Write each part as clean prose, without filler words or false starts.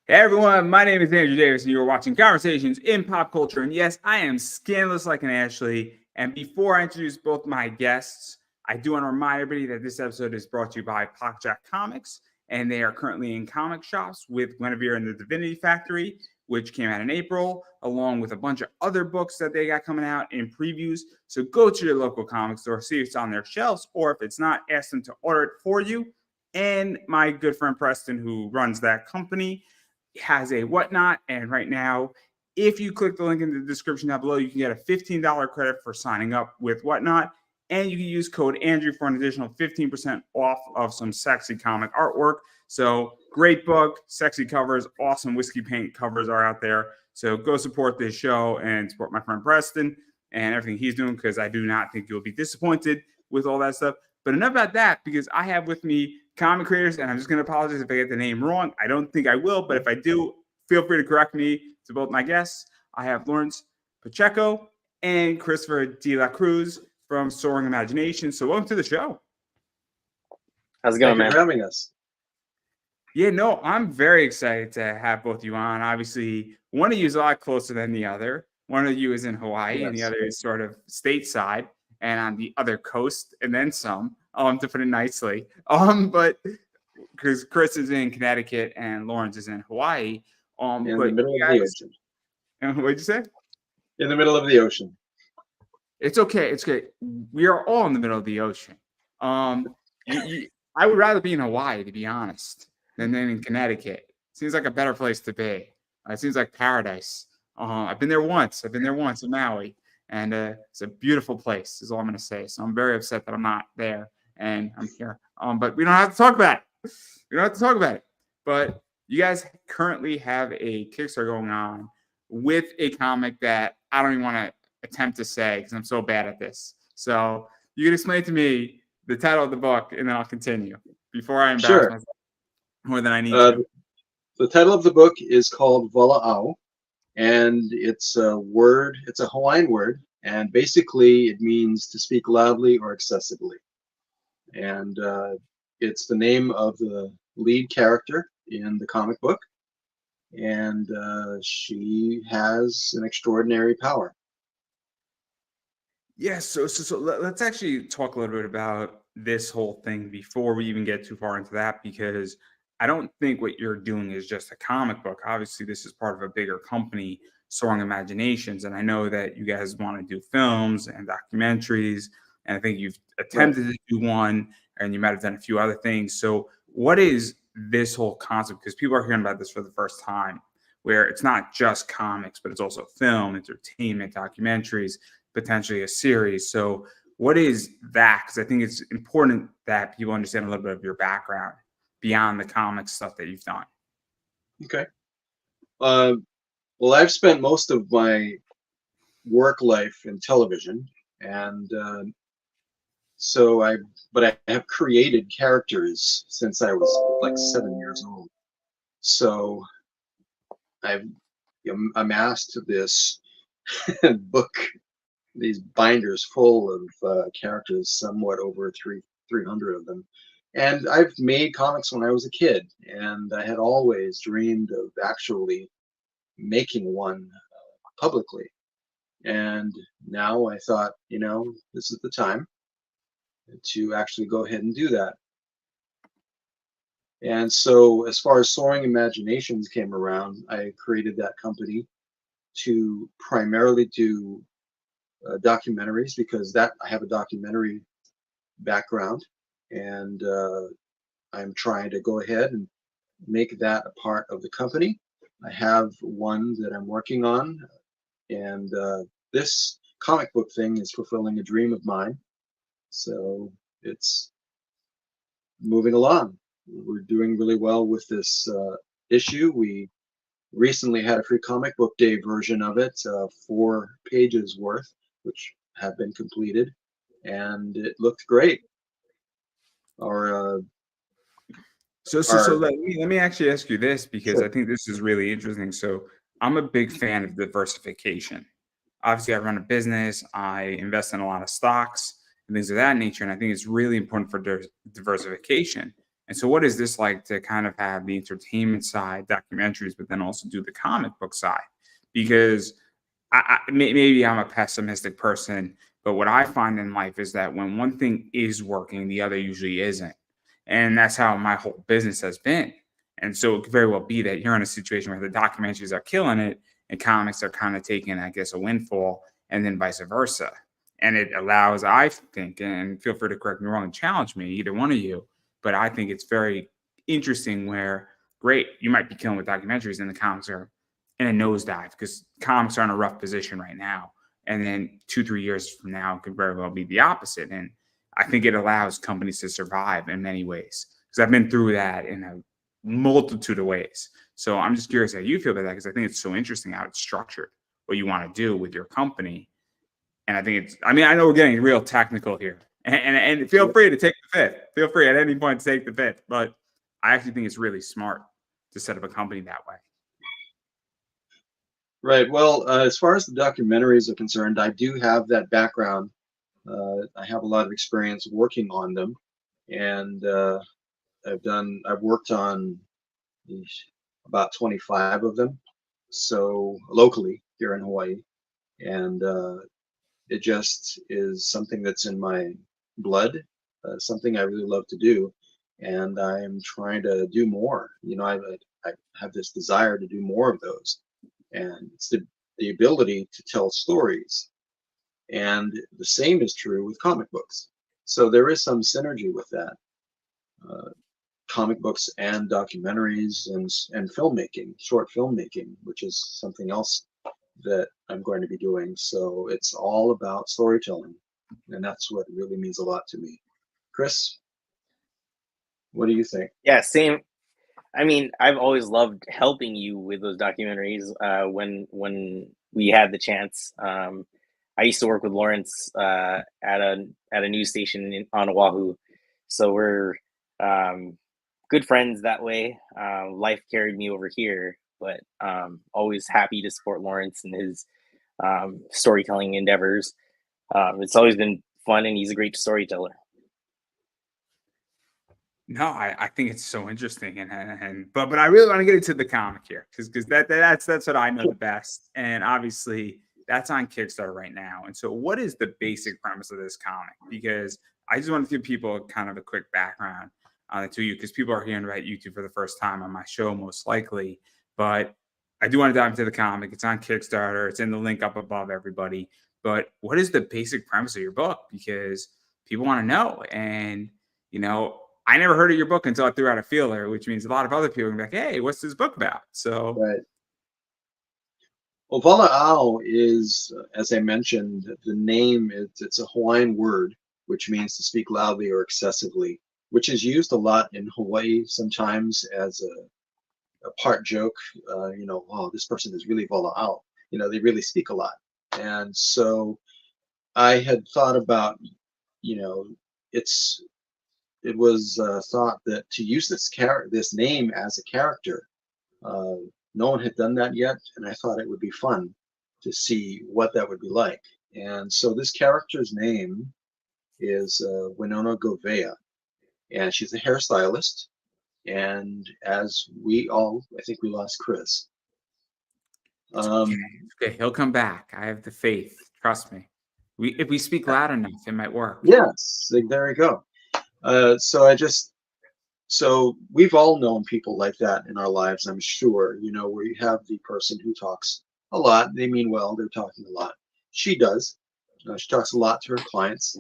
Hey everyone, my name is Andrew Davis, and you are watching Conversations in Pop Culture. And yes, I am scandalous like an Ashley. And before I introduce both my guests, I do want to remind everybody that this episode is brought to you by Pacheco Comics, and they are currently in comic shops with Guinevere and the Divinity Factory, which came out in April, along with a bunch of other books that they got coming out in previews. So go to your local comic store, see if it's on their shelves, or if it's not, ask them to order it for you. And my good friend Preston, who runs that company, has a whatnot. And right now, if you click the link in the description down below, you can get a $15 credit for signing up with whatnot. And you can use code Andrew for an additional 15% off of some sexy comic artwork. So great book, sexy covers, awesome whiskey paint covers are out there. So go support this show and support my friend Preston and everything he's doing, because I do not think you'll be disappointed with all that stuff. But enough about that, because I have with me comic creators, and I'm just going to apologize if I get the name wrong. I don't think I will, but if I do, feel free to correct me to both my guests. I have Lawrence Pacheco and Christopher De La Cruz from Soaring Imagination. So welcome to the show. How's it going, man? Thank you for having us. Yeah, no, I'm very excited to have both of you on. Obviously, one of you is a lot closer than the other. One of you is in Hawaii, and the other is sort of stateside and on the other coast, and then some, to put it nicely. But because Chris is in Connecticut and Lawrence is in Hawaii. In the middle of the ocean. What'd you say? In the middle of the ocean. It's okay. It's okay. We are all in the middle of the ocean. I would rather be in Hawaii, to be honest, than in Connecticut. Seems like a better place to be. It seems like paradise. I've been there once. In Maui, and it's a beautiful place, is all I'm going to say. So I'm very upset that I'm not there and I'm here. But we don't have to talk about it. But you guys currently have a Kickstarter going on with a comic that I don't even want to attempt to say because I'm so bad at this. So you can explain to me the title of the book, and then I'll continue before I embarrass myself more than I need to. The title of the book is called Vala'au, and it's a Hawaiian word, and basically it means to speak loudly or excessively. And it's the name of the lead character in the comic book, and she has an extraordinary power. Yes, so let's actually talk a little bit about this whole thing before we even get too far into that, because I don't think what you're doing is just a comic book. Obviously, this is part of a bigger company, Soaring Imaginations, and I know that you guys want to do films and documentaries, and I think you've attempted to do one, and you might have done a few other things. So what is this whole concept? Because people are hearing about this for the first time, where it's not just comics, but it's also film, entertainment, documentaries, potentially a series. So what is that? Because I think it's important that people understand a little bit of your background beyond the comic stuff that you've done. Okay. Well, I've spent most of my work life in television, and but I have created characters since I was like 7 years old. So I've amassed this book, these binders full of characters, somewhat over 300 of them. And I've made comics when I was a kid, and I had always dreamed of actually making one publicly. And now I thought, this is the time to actually go ahead and do that. And so as far as Soaring Imaginations came around, I created that company to primarily do documentaries, because I have a documentary background, and I'm trying to go ahead and make that a part of the company. I have one that I'm working on, and this comic book thing is fulfilling a dream of mine. So it's moving along. We're doing really well with this issue. We recently had a free comic book day version of it, 4 pages worth, which have been completed, and it looked great. So let me actually ask you this, because I think this is really interesting. So I'm a big fan of diversification. Obviously, I run a business. I invest in a lot of stocks and things of that nature, and I think it's really important for diversification. And so what is this like to kind of have the entertainment side, documentaries, but then also do the comic book side? Because maybe I'm a pessimistic person, but what I find in life is that when one thing is working, the other usually isn't. And that's how my whole business has been. And so it could very well be that you're in a situation where the documentaries are killing it and comics are kind of taking, I guess, a windfall, and then vice versa. And it allows, I think, and feel free to correct me wrong and challenge me, either one of you, but I think it's very interesting where, great, you might be killing with documentaries and the comics are in a nosedive because comics are in a rough position right now. And then 2-3 years from now could very well be the opposite. And I think it allows companies to survive in many ways because I've been through that in a multitude of ways. So I'm just curious how you feel about that because I think it's so interesting how it's structured, what you want to do with your company. And I think it's, I mean, I know we're getting real technical here. And feel free to take the fifth. Feel free at any point to take the fifth. But I actually think it's really smart to set up a company that way. Right. Well, as far as the documentaries are concerned, I do have that background. I have a lot of experience working on them, and I've worked on about 25 of them, so locally here in Hawaii, and it just is something that's in my blood, something I really love to do, and I am trying to do more. I have this desire to do more of those, and it's the ability to tell stories. And the same is true with comic books. So there is some synergy with that. Comic books and documentaries and filmmaking, short filmmaking, which is something else that I'm going to be doing. So it's all about storytelling. And that's what really means a lot to me. Chris, what do you think? Yeah, same. I mean, I've always loved helping you with those documentaries. When we had the chance, I used to work with Lawrence at a news station on Oahu, so we're good friends that way. Life carried me over here, but always happy to support Lawrence and his storytelling endeavors. It's always been fun, and he's a great storyteller. No, I think it's so interesting, but I really want to get into the comic here because that's what I know the best, and obviously that's on Kickstarter right now. And so, what is the basic premise of this comic? Because I just want to give people kind of a quick background to you because people are hearing about YouTube for the first time on my show, most likely. But I do want to dive into the comic. It's on Kickstarter. It's in the link up above, everybody. But what is the basic premise of your book? Because people want to know, and I never heard of your book until I threw out a feeler, which means a lot of other people can be like, hey, what's this book about? So, Right. Well, Vala'au is, as I mentioned, the name, it's a Hawaiian word, which means to speak loudly or excessively, which is used a lot in Hawaii sometimes as a part joke. Oh, this person is really Vala'au. They really speak a lot. And so I had thought about, it was thought that to use this name as a character, no one had done that yet, and I thought it would be fun to see what that would be like. And so this character's name is Winona Govea, and she's a hairstylist. And as I think we lost Chris. Okay, he'll come back. I have the faith. Trust me. If we speak loud enough, it might work. Yes, there you go. So we've all known people like that in our lives, I'm sure, where you have the person who talks a lot. They mean well, they're talking a lot. She does. She talks a lot to her clients,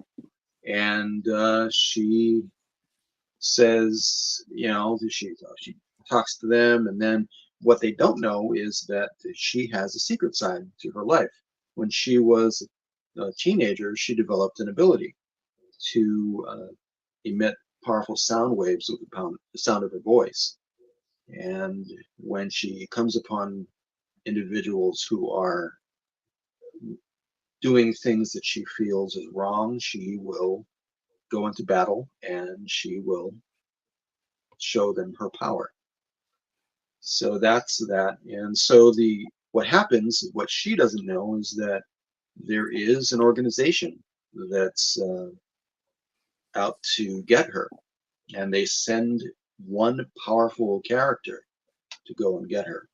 and she says, she talks to them, and then what they don't know is that she has a secret side to her life. When she was a teenager, she developed an ability to emit powerful sound waves with the sound of her voice. And when she comes upon individuals who are doing things that she feels is wrong, she will go into battle and she will show them her power. So that's that. And so what happens, what she doesn't know is that there is an organization that's out to get her, and they send one powerful character to go and get her.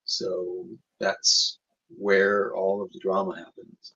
So that's where all of the drama happens.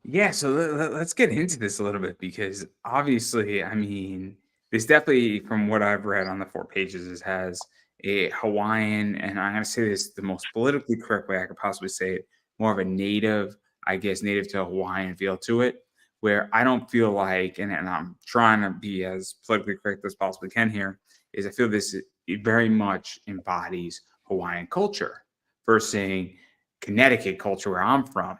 Yeah, so let's get into this a little bit because obviously, I mean, this definitely, from what I've read on the 4 pages, it has a Hawaiian, and I'm going to say this the most politically correct way I could possibly say it, more of a native, I guess, native to Hawaiian feel to it, where I don't feel like, and I'm trying to be as politically correct as possibly can here, is I feel this it very much embodies Hawaiian culture versus Connecticut culture where I'm from.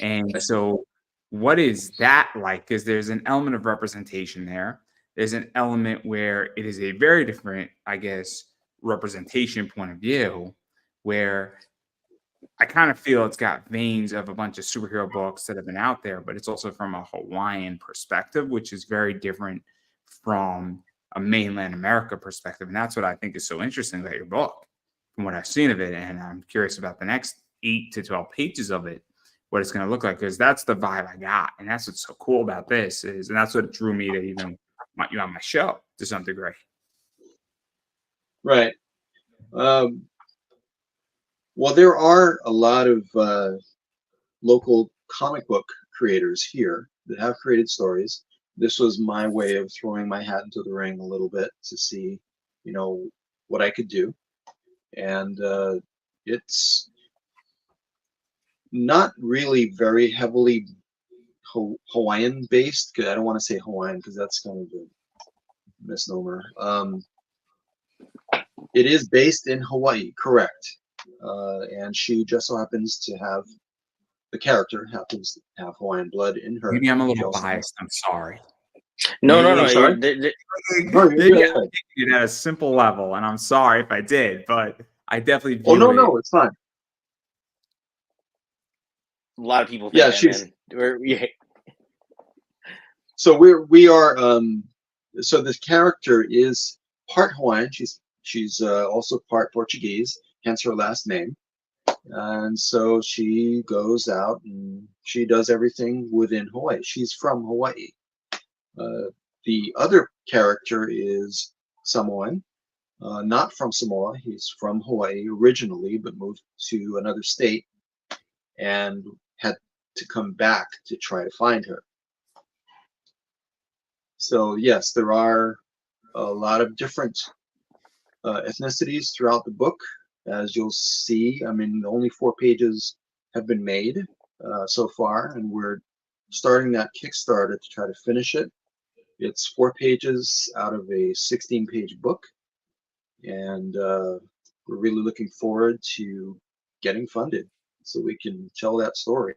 And so what is that like? Because there's an element of representation there. There's an element where it is a very different, I guess, representation point of view, where I kind of feel it's got veins of a bunch of superhero books that have been out there, but it's also from a Hawaiian perspective, which is very different from a mainland America perspective. And that's what I think is so interesting about your book, from what I've seen of it. And I'm curious about the next 8 to 12 pages of it, what it's going to look like, because that's the vibe I got. And that's what's so cool about this is, and that's what drew me to even want you on my show to some degree. Right. Well, there are a lot of local comic book creators here that have created stories. This was my way of throwing my hat into the ring a little bit to see, what I could do. And it's not really very heavily Hawaiian based. Cause I don't want to say Hawaiian because that's kind of a misnomer. It is based in Hawaii, correct. And she just so happens to have the character happens to have Hawaiian blood in her. Maybe I'm a She little also has. biased. I'm sorry. No, no, Maybe, no. sorry? No, you're maybe I good. did it at a simple level, and I'm sorry if I did, but I definitely Oh view no, it's fine. A lot of people think Yeah, that, she's man. so we are so this character is part Hawaiian. She's also part Portuguese, hence her last name. And so she goes out and she does everything within Hawaii. She's from Hawaii. The other character is Samoan, not from Samoa. He's from Hawaii originally, but moved to another state and had to come back to try to find her. So yes, there are a lot of different ethnicities throughout the book, as you'll see. I mean, only 4 pages have been made so far, and we're starting that Kickstarter to try to finish it. It's 4 pages out of a 16-page book, and we're really looking forward to getting funded so we can tell that story.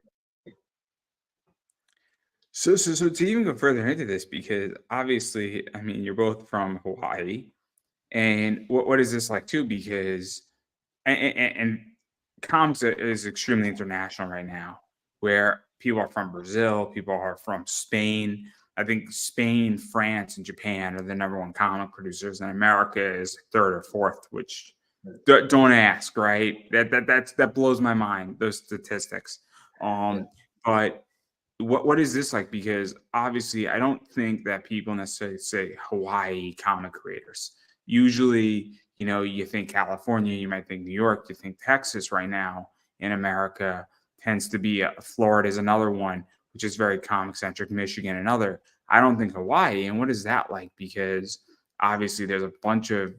So to even go further into this, because obviously, I mean, you're both from Hawaii, and what is this like too? Because and comics is extremely international right now, where people are from Brazil, people are from Spain. I think Spain, France, and Japan are the number one comic producers, and America is third or fourth. Which don't ask, right? That blows my mind. Those statistics. Yeah. But what is this like? Because obviously, I don't think that people necessarily say Hawaii comic creators. Usually, you think California, you might think New York, you think Texas right now in America tends to be Florida is another one, which is very comic centric, Michigan, another. I don't think Hawaii. And what is that like? Because obviously, there's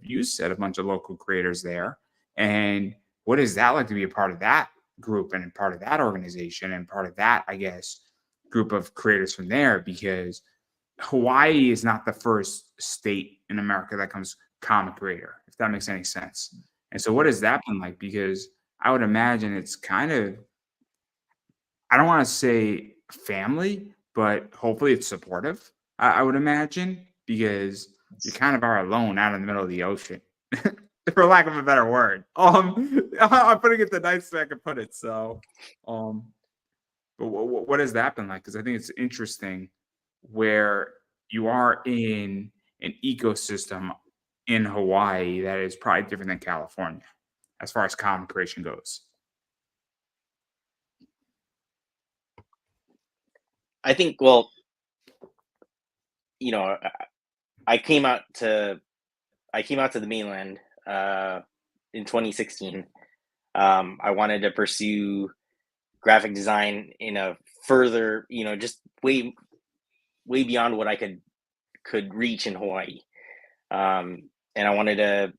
you said a bunch of local creators there. And what is that like to be a part of that group and part of that organization and part of that, I guess, group of creators from there? Because Hawaii is not the first state in America that comes comic creator, if that makes any sense. And so what has that been like? Because I would imagine it's kind of, I don't want to say family, but hopefully it's supportive. I would imagine, because you kind of are alone out in the middle of the ocean, for lack of a better word. I'm putting it the nicest way I could put it. So, but what has that been like? Because I think it's interesting where you are in an ecosystem in Hawaii that is probably different than California as far as content creation goes. I think, well, you know, I came out to the mainland in 2016. I wanted to pursue graphic design in a further, just way beyond what I could reach in Hawaii. And I wanted to,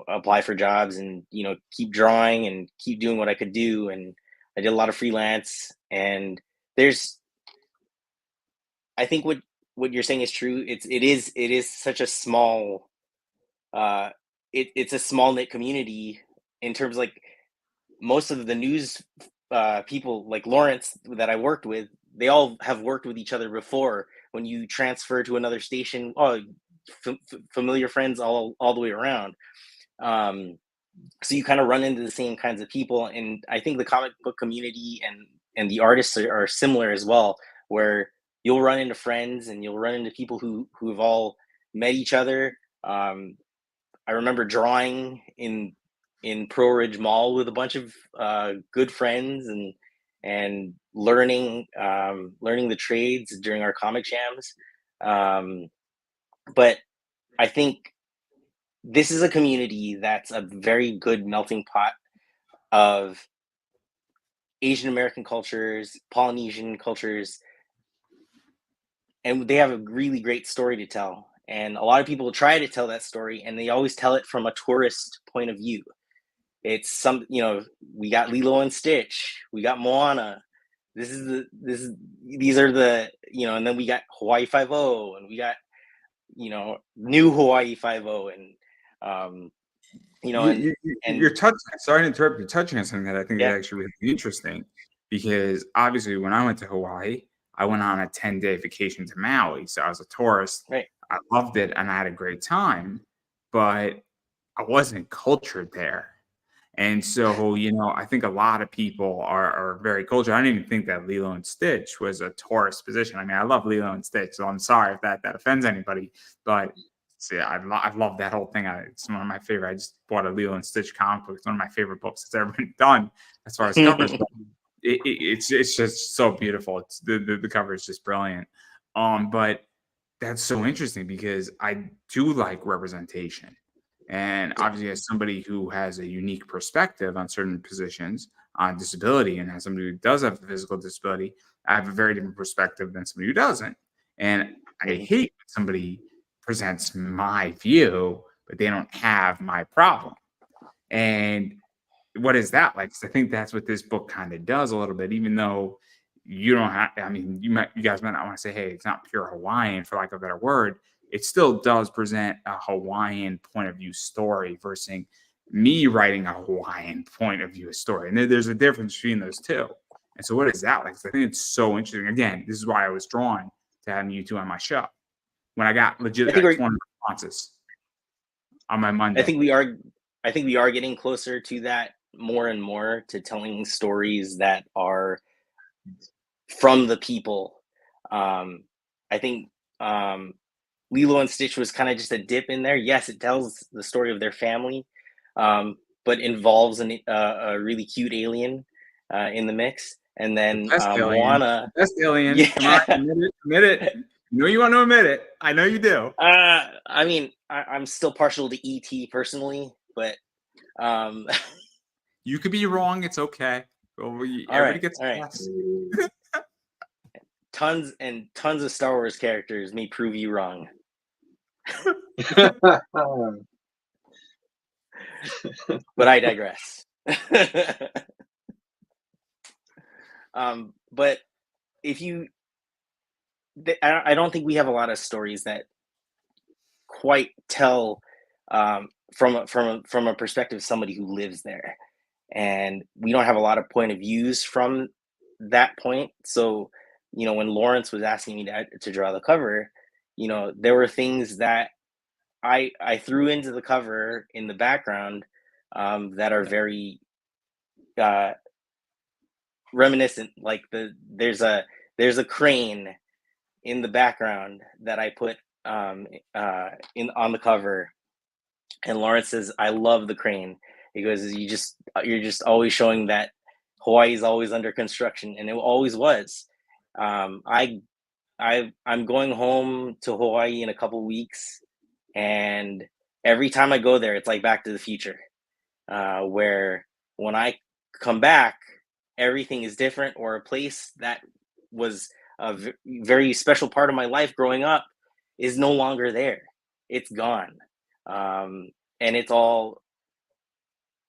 apply for jobs and, keep drawing and keep doing what I could do. And I did a lot of freelance. And I think what you're saying is true. It is such a small, it's a small knit community in terms of, like, most of the news people like Lawrence that I worked with, they all have worked with each other before. When you transfer to another station, familiar friends all the way around. So you kind of run into the same kinds of people, and I think the comic book community and the artists are similar as well, where you'll run into friends and you'll run into people who have all met each other. I remember drawing in Pearl Ridge Mall with a bunch of good friends and learning the trades during our comic jams. But I think this is a community that's a very good melting pot of Asian American cultures, Polynesian cultures, and they have a really great story to tell. And a lot of people try to tell that story, and they always tell it from a tourist point of view. It's we got Lilo and Stitch, we got Moana. These are the, and then we got Hawaii Five-0, and we got, new Hawaii Five-0, and you're touching. Sorry to interrupt. You're touching on something that I think is Yeah. actually really interesting, because obviously when I went to Hawaii, I went on a 10-day vacation to Maui. So I was a tourist. Right. I loved it and I had a great time, but I wasn't cultured there. And so, I think a lot of people are very cultured. I didn't even think that Lilo and Stitch was a tourist position. I mean, I love Lilo and Stitch, so I'm sorry if that offends anybody. But see, I love that whole thing. It's one of my favorite. I just bought a Lilo and Stitch comic book. It's one of my favorite books that's ever been done as far as covers. But it's just so beautiful. It's the cover is just brilliant. But that's so interesting because I do like representation. And obviously, as somebody who has a unique perspective on certain positions on disability, and as somebody who does have a physical disability, I have a very different perspective than somebody who doesn't. And I hate when somebody presents my view, but they don't have my problem. And what is that like? 'Cause I think that's what this book kind of does a little bit, even though you don't have, I mean, you guys might not want to say, hey, it's not pure Hawaiian, for lack of a better word. It still does present a Hawaiian point of view story versus me writing a Hawaiian point of view story. And there's a difference between those two. And so what is that like? 'Cause I think it's so interesting. Again, this is why I was drawn to having you two on my show. When I got legit excellent responses on my Monday. I think we are getting closer to that more and more, to telling stories that are from the people. I think Lilo and Stitch was kind of just a dip in there. Yes, it tells the story of their family, but involves a really cute alien in the mix. And then Moana. Best alien. Yeah. Come on, admit it. You know you want to admit it. I know you do. I mean, I'm still partial to E.T. personally, but you could be wrong. It's okay. Everybody gets class. Tons of Star Wars characters may prove you wrong. But I digress. But if you, I don't think we have a lot of stories that quite tell from a perspective of somebody who lives there, and we don't have a lot of point of views from that point. So, when Lawrence was asking me to draw the cover, there were things that I threw into the cover in the background that are very reminiscent. Like there's a crane in the background that I put on the cover, and Lawrence says, "I love the crane." He goes, "You're just always showing that Hawaii is always under construction," and it always was. I I'm going home to Hawaii in a couple weeks, and every time I go there, it's like Back to the Future, where when I come back, everything is different, or a place that was a very special part of my life growing up is no longer there. It's gone, and it's all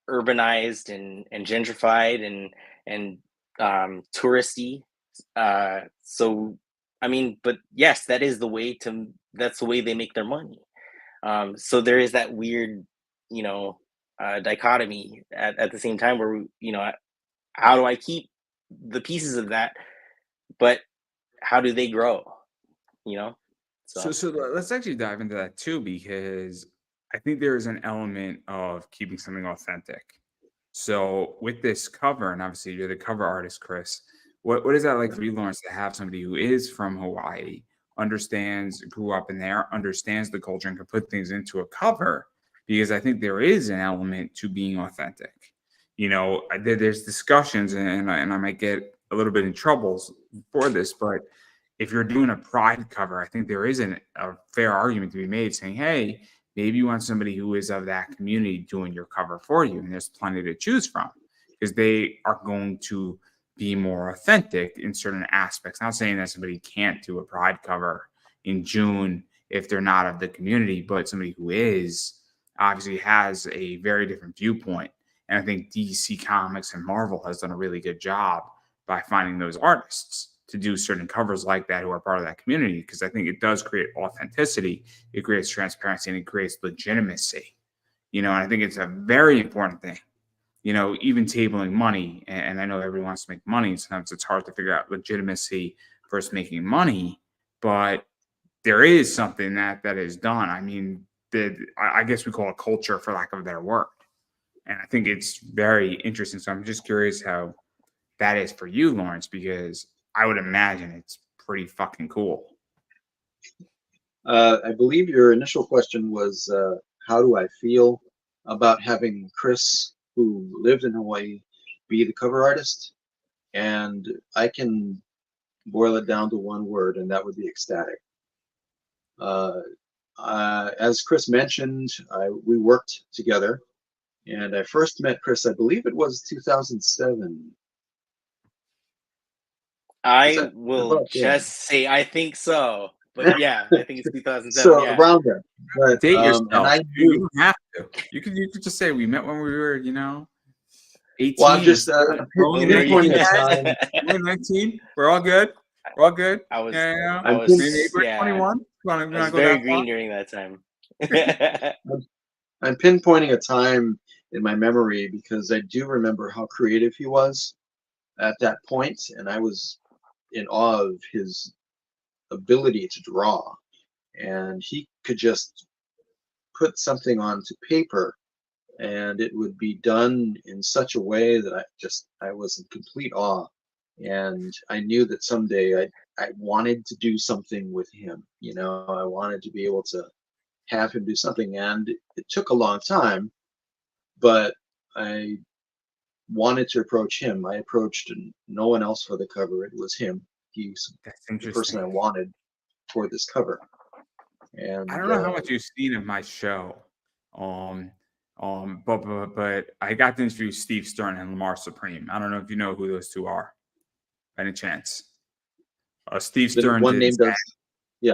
urbanized and gentrified and touristy. So I mean, but yes, that's the way they make their money. So there is that weird, you know, dichotomy at the same time where, how do I keep the pieces of that, but how do they grow? You know, So, so so let's actually dive into that too, because I think there is an element of keeping something authentic. So with this cover, and obviously you're the cover artist, Chris. What is that like for you, Lawrence, to have somebody who is from Hawaii, understands, grew up in there, understands the culture, and can put things into a cover? Because I think there is an element to being authentic. There's discussions, and I might get a little bit in troubles for this, but if you're doing a pride cover, I think there is a fair argument to be made saying, hey, maybe you want somebody who is of that community doing your cover for you. And there's plenty to choose from because they are going to be more authentic in certain aspects. Not saying that somebody can't do a pride cover in June if they're not of the community, but somebody who is obviously has a very different viewpoint. And I think DC Comics and Marvel has done a really good job by finding those artists to do certain covers like that who are part of that community, because I think it does create authenticity, it creates transparency, and it creates legitimacy. And I think it's a very important thing. Even tabling money, and I know everyone wants to make money. Sometimes it's hard to figure out legitimacy versus making money, but there is something that is done. I mean, I guess we call it culture, for lack of a better word. And I think it's very interesting. So I'm just curious how that is for you, Lawrence, because I would imagine it's pretty fucking cool. I believe your initial question was, how do I feel about having Chris, who lived in Hawaii, be the cover artist? And I can boil it down to one word, and that would be ecstatic. As Chris mentioned, we worked together, and I first met Chris, I believe it was 2007. I will About there? just say I think so. But yeah, I think it's 2007. So Yeah, around there. But Date and yourself. I You knew. don't have to. You could just say we met when we were, Well, I'm 18 or just still when we were pinpointing a young. time. we're 19. We're all good. We're all good. I was, Yeah. I I'm Maybe was, we're yeah, 21. You want I was to go very that far? green during that time. I'm pinpointing a time in my memory because I do remember how creative he was at that point, and I was in awe of his ability to draw. And he could just put something onto paper, and it would be done in such a way that I was in complete awe. And I knew that someday I wanted to do something with him. I wanted to be able to have him do something, and it took a long time, but I wanted to approach him. I approached no one else for the cover. It was him. He's That's the person I interesting. wanted for this cover. I And don't know how much you've seen of my show. Um, but I got to interview Steve Stern and Lamar Supreme. I don't know if you know who those two are by any chance. Steve the Stern one did name does, yeah.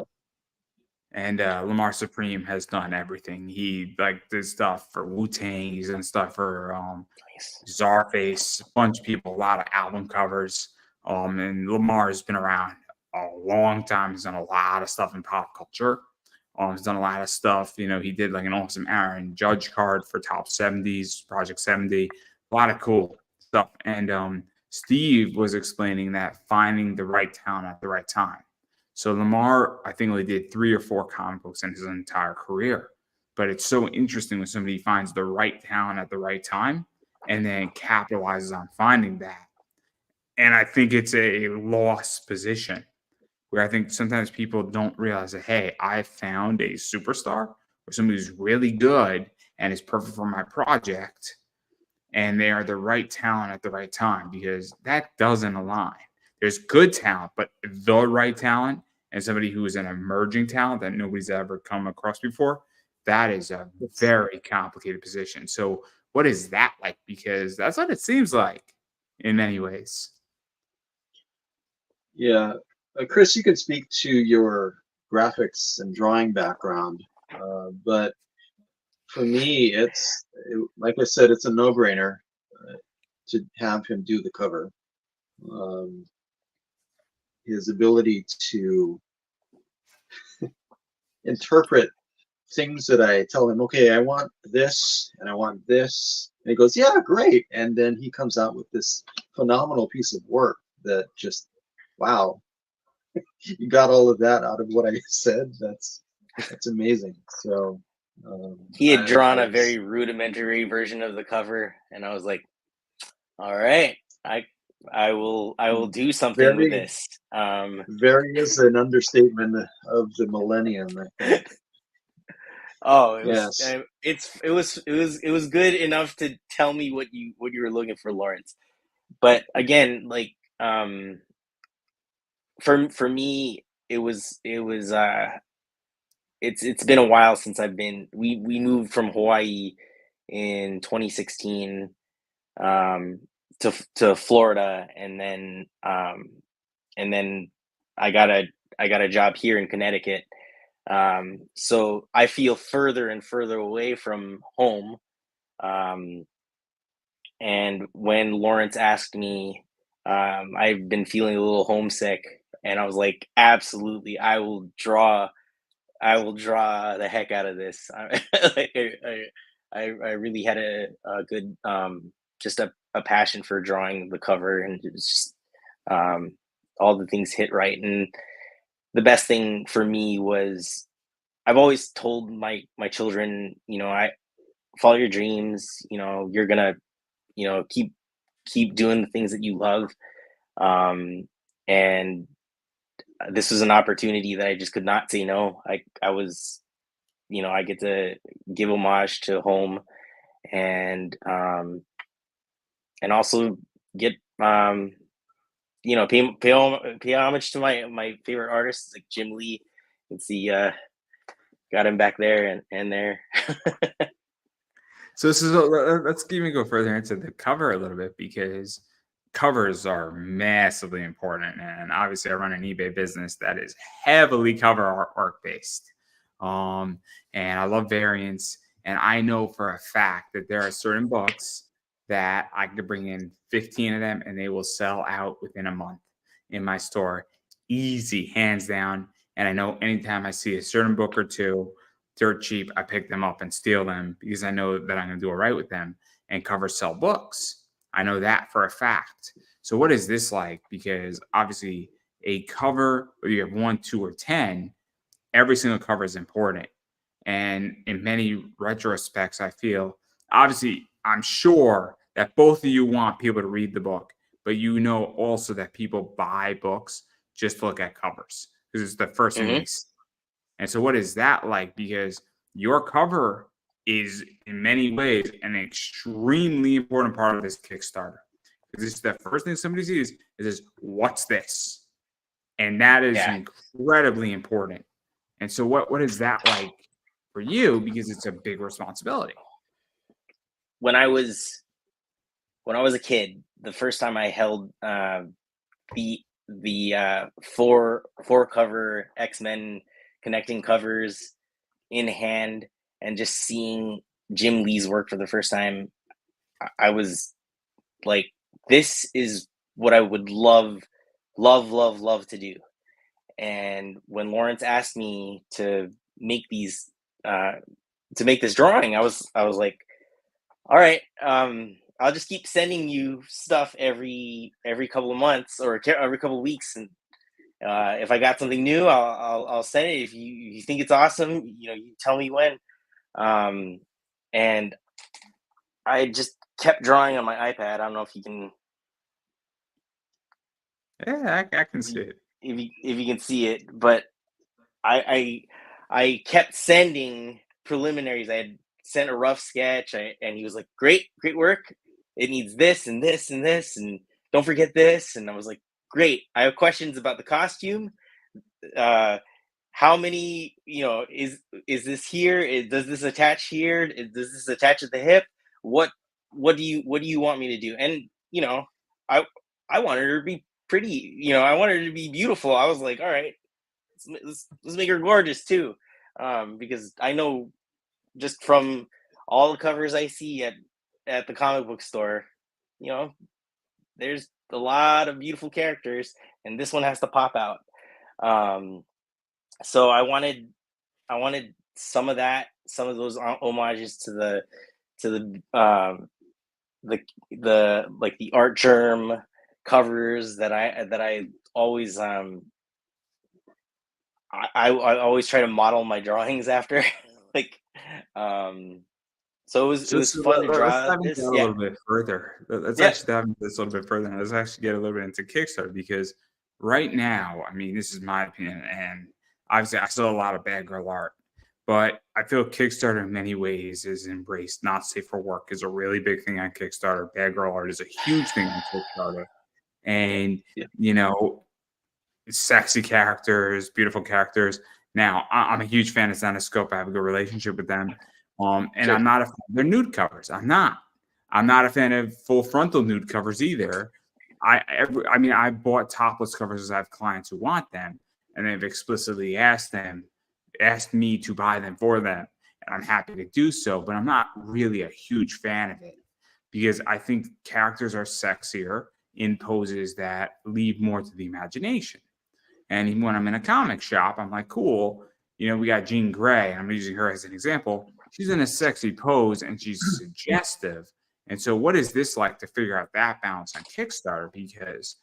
and Lamar Supreme has done everything. He did stuff for Wu Tang. He's done stuff for Nice. Czarface, a bunch of people, a lot of album covers. And Lamar has been around a long time. He's done a lot of stuff in pop culture. He's done a lot of stuff. He did like an awesome Aaron Judge card for Top 70s, Project 70. A lot of cool stuff. And Steve was explaining that finding the right talent at the right time. So Lamar, I think, only did 3 or 4 comic books in his entire career. But it's so interesting when somebody finds the right talent at the right time and then capitalizes on finding that. And I think it's a lost position where I think sometimes people don't realize that, hey, I found a superstar or somebody who's really good and is perfect for my project, and they are the right talent at the right time, because that doesn't align. There's good talent, but the right talent and somebody who is an emerging talent that nobody's ever come across before, that is a very complicated position. So what is that like? Because that's what it seems like in many ways. Yeah, Chris, you can speak to your graphics and drawing background, but for me, like I said, it's a no-brainer to have him do the cover. His ability to interpret things that I tell him, okay, I want this and I want this. And he goes, yeah, great. And then he comes out with this phenomenal piece of work that just, wow, you got all of that out of what I said. That's amazing. So He had drawn I a very rudimentary version of the cover, and I was like, all right, I will do something with very, this. very is an understatement of the millennium, I think. Oh, Yes. it was good enough to tell me what you were looking for, Lawrence. But again, like for me, it's been a while since we moved from Hawaii in 2016 to Florida, and then I got a job here in Connecticut. So I feel further and further away from home. And when Lawrence asked me, I've been feeling a little homesick, and I was like, absolutely, I will draw the heck out of this. Like, I really had a good, just a passion for drawing the cover, and it was just, all the things hit right. And the best thing for me was, I've always told my children, I follow your dreams. You're gonna, keep doing the things that you love. And this was an opportunity that I just could not say no. I get to give homage to home, and also get pay homage to my favorite artists like Jim Lee. You can see got him back there and there. So let's even go further into the cover a little bit, because covers are massively important, and obviously I run an eBay business that is heavily cover art based, and I love variants, and I know for a fact that there are certain books that I could bring in 15 of them and they will sell out within a month in my store, easy, hands down. And I know anytime I see a certain book or two dirt cheap, I pick them up and steal them because I know that I'm going to do it right with them. And covers sell books. I know that for a fact. So what is this like? Because obviously a cover, whether you have 1, 2, or 10, every single cover is important. And in many retrospects, I feel, obviously, I'm sure that both of you want people to read the book, but also that people buy books just to look at covers because it's the first thing they see. And so what is that like? Because your cover is in many ways an extremely important part of this Kickstarter. Because it's the first thing somebody sees is what's this? And that is incredibly important. And so what is that like for you? Because it's a big responsibility. When I was a kid, the first time I held the four cover X-Men connecting covers in hand and just seeing Jim Lee's work for the first time, I was like, this is what I would love to do. And when Lawrence asked me to make these to make this drawing, I was like, all right, I'll just keep sending you stuff every couple of months or every couple of weeks, and if I got something new, I'll send it. If you think it's awesome, you tell me when. And I just kept drawing on my iPad. I don't know if you can. Yeah, I can see it. If you can see it, but I kept sending preliminaries. I had sent a rough sketch, and he was like, great work. It needs this and this and this, and don't forget this. And I was like, great. I have questions about the costume. how many, is this here? Does this attach here? Does this attach at the hip? What do you want me to do? And I I wanted her to be pretty. I wanted her to be beautiful. I was like, all right, let's make her gorgeous too, because I know just from all the covers I see at the comic book store, you know, there's a lot of beautiful characters, and this one has to pop out. Um, so I wanted some of that, some of those homages to the like the art germ covers that I always I always try to model my drawings after. like um so it was fun to Let's draw dive into this. that a Yeah. little bit further. Let's Yeah. actually dive into this a little bit further. And let's actually get a little bit into Kickstarter because right now, I mean, this is my opinion, and obviously, I saw a lot of bad girl art, but I feel Kickstarter in many ways is embraced. Not safe for work is a really big thing on Kickstarter. Bad girl art is a huge thing on Kickstarter, and Yeah. you know, sexy characters, beautiful characters. Now, I'm a huge fan of Zenescope. I have a good relationship with them. And Good. I'm not a fan of their nude covers. I'm not. I'm not a fan of full frontal nude covers either. I mean, I bought topless covers as I have clients who want them, and they've explicitly asked me to buy them for them, and I'm happy to do so. But I'm not really a huge fan of it because I think characters are sexier in poses that leave more to the imagination. And even when I'm in a comic shop, I'm like, cool. We got Jean Grey. I'm using her as an example. She's in a sexy pose and she's suggestive. And so, what is this like to figure out that balance on Kickstarter? Because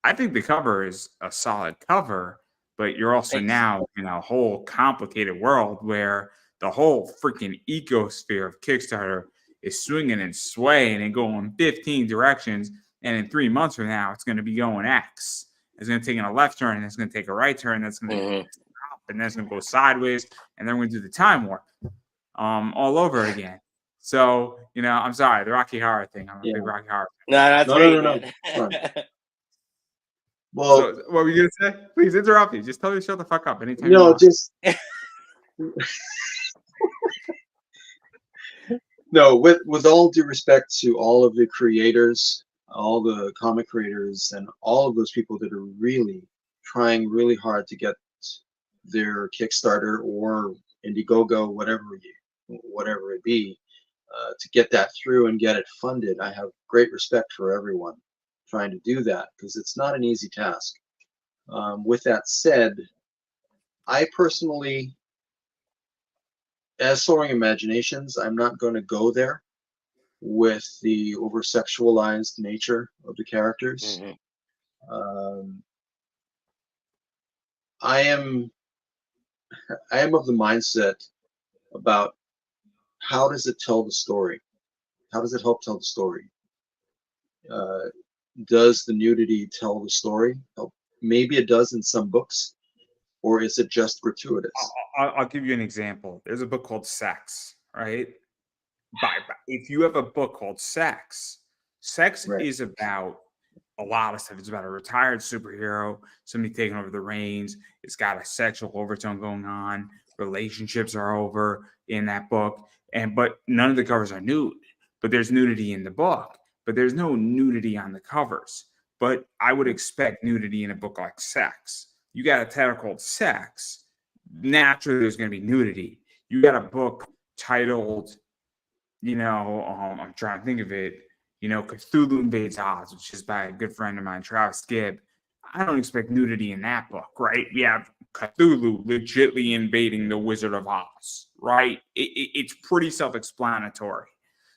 I think the cover is a solid cover, but you're also Thanks. now in a whole complicated world where the whole freaking ecosphere of Kickstarter is swinging and swaying and going 15 directions. And in 3 months from now, it's going to be going X. It's going to take a left turn, and it's going to take a right turn. That's going to stop, and then it's going to go sideways, and then we're going to do the time warp all over again. So, I'm sorry, the Rocky Horror thing. I'm a Yeah. big Rocky Horror No, that's No, great, no, no, no. man. It's fine. fan. Well, So, what were you going to say? Please interrupt me. Just tell me to shut the fuck up anytime you no, want. just no. With all due respect to all of the creators, all the comic creators, and all of those people that are really trying really hard to get their Kickstarter or Indiegogo, whatever it be, to get that through and get it funded. I have great respect for everyone trying to do that because it's not an easy task. With that said, I personally, as Soaring Imaginations, I'm not going to go there with the over sexualized nature of the characters. Mhm. I am of the mindset about how does it tell the story? How does it help tell the story? Uh, does the nudity tell the story? Maybe it does in some books, or is it just gratuitous? I'll give you an example. There's a book called Sex, right? If you have a book called Sex Right. is about a lot of stuff. It's about a retired superhero, somebody taking over the reins. It's got a sexual overtone going on. Relationships are over in that book, but none of the covers are nude. But there's nudity in the book, but there's no nudity on the covers. But I would expect nudity in a book like Sex. You got a title called Sex. Naturally, there's going to be nudity. You got a book titled I'm trying to think of it, Cthulhu Invades Oz, which is by a good friend of mine, Travis Gibb. I don't expect nudity in that book, right? We have Cthulhu legitly invading the Wizard of Oz, right? It's pretty self-explanatory.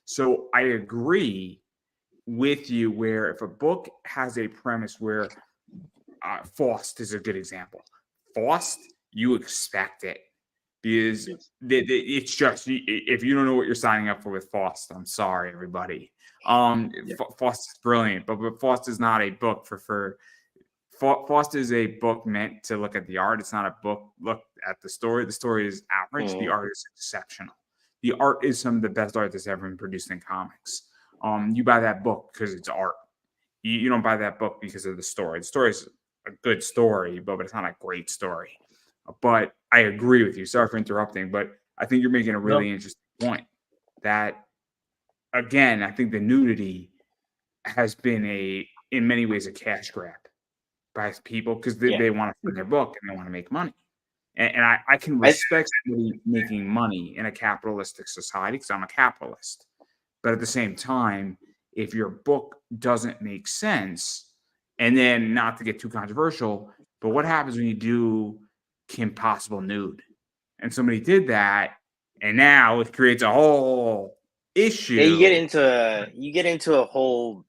So I agree with you where if a book has a premise where Faust is a good example. Faust, you expect it because Yes. it's just if you don't know what you're signing up for with Faust, I'm sorry, everybody. Yeah. Faust is brilliant, but Faust is not a book for Faust is a book meant to look at the art. It's not a book look at the story. The story is average. The art is exceptional. The art is some of the best art that's ever been produced in comics. You buy that book because it's art. You don't buy that book because of the story. The story is a good story, but it's not a great story. But I agree with you. Sorry for interrupting, but I think you're making a really interesting point that, again, I think the nudity has been in many ways, a cash grab by people because they want to sell their book and they want to make money. And I can respect somebody making money in a capitalistic society because I'm a capitalist. But at the same time, if your book doesn't make sense, and then not to get too controversial, but what happens when you do Kim Possible nude? And somebody did that, and now it creates a whole issue. Yeah, you get into a whole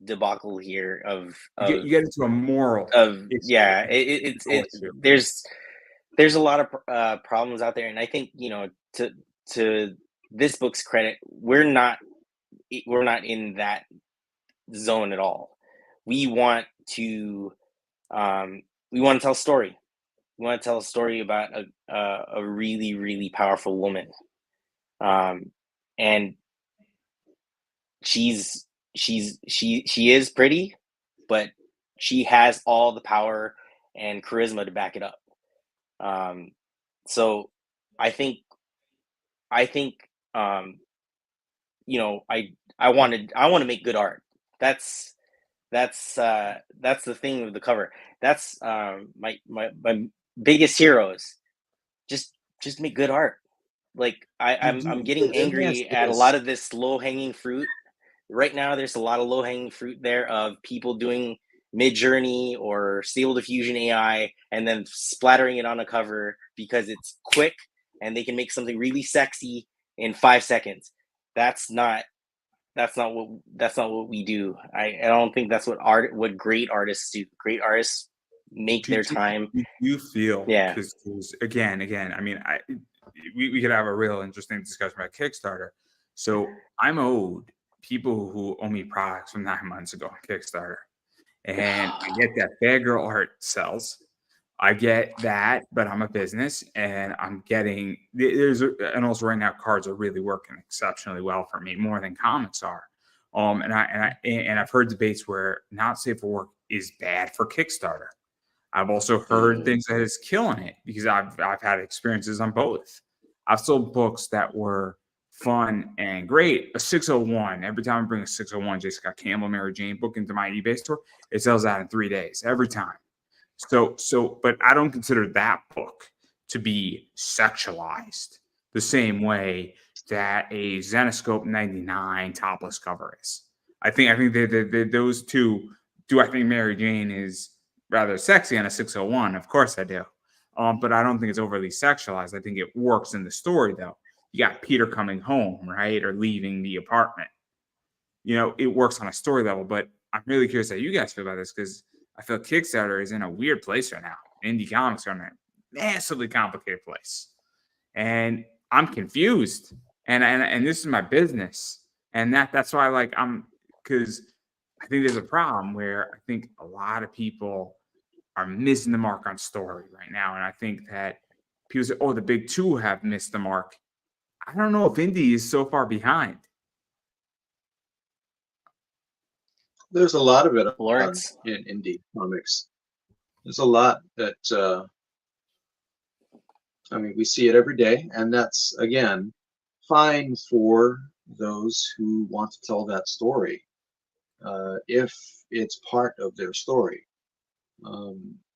debacle here of you get into a moral of issue. yeah. There's a lot of problems out there, and I think, you know, to this book's credit, we're not in that zone at all. We want to tell a story. We want to tell a story about a really, really powerful woman, and she is pretty, but she has all the power and charisma to back it up. So I think you know, I want to make good art. That's the thing with the cover. That's my biggest heroes. Just make good art. Like I'm getting angry at a lot of this low hanging fruit. Right now, there's a lot of low hanging fruit there of people doing Mid-Journey or Stable Diffusion AI and then splattering it on a cover because it's quick and they can make something really sexy in 5 seconds. That's not what we do. I don't think that's what great artists do. Great artists make their time. You feel, yeah. Because again, I mean, we could have a real interesting discussion about Kickstarter. So I'm owed people who owe me products from 9 months ago on Kickstarter, and I get that Bad Girl Art sells. I get that, but I'm a business, and I'm getting and also right now cards are really working exceptionally well for me, more than comics are. And I've heard debates where not safe for work is bad for Kickstarter. I've also heard things that it's killing it because I've had experiences on both. I've sold books that were fun and great. A 601. Every time I bring a 601 Jessica Campbell, Mary Jane book into my eBay store, it sells out in 3 days every time. So, but I don't consider that book to be sexualized the same way that a Zenoscope 99 topless cover is. I think those two do. I think Mary Jane is rather sexy on a 601. Of course I do. But I don't think it's overly sexualized. I think it works in the story, though. You got Peter coming home, right? Or leaving the apartment. You know, it works on a story level. But I'm really curious how you guys feel about this because I feel Kickstarter is in a weird place right now. Indie comics are in a massively complicated place. And I'm confused. And this is my business. And that's why because I think there's a problem where I think a lot of people are missing the mark on story right now. And I think that people say, oh, the big two have missed the mark. I don't know if indie is so far behind. There's a lot of it Lawrence? in indie comics. There's a lot that, I mean, we see it every day. And that's, again, fine for those who want to tell that story, if it's part of their story.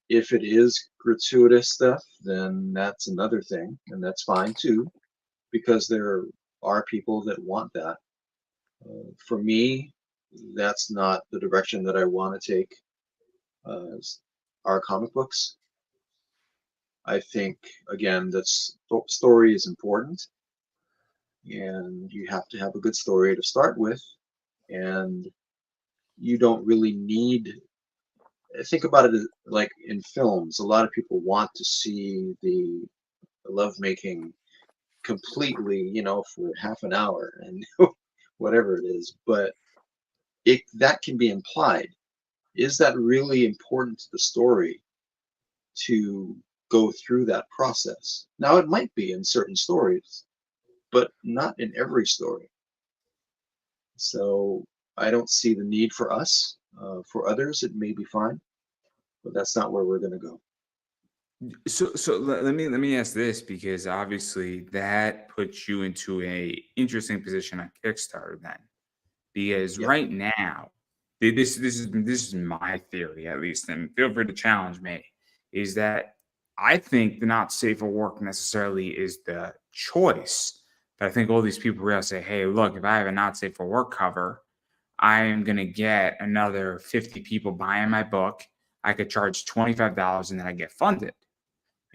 If it is gratuitous stuff, then that's another thing, and that's fine too, because there are people that want that. For me, that's not the direction that I want to take our comic books. I think, again, that story is important, and you have to have a good story to start with, and you don't really need. Think about it like in films. A lot of people want to see the lovemaking completely, you know, for half an hour and whatever it is. But that can be implied. Is that really important to the story to go through that process? Now, it might be in certain stories, but not in every story. So I don't see the need for us. For others, it may be fine. but that's not where we're going to go. So let me ask this, because obviously that puts you into a interesting position on Kickstarter then, because Yeah. right now, this is my theory at least, and feel free to challenge me, is that I think the not safe for work necessarily is the choice. But I think all these people realize, say, hey, look, if I have a not safe for work cover, I am going to get another 50 people buying my book. I could charge $25 and then I get funded.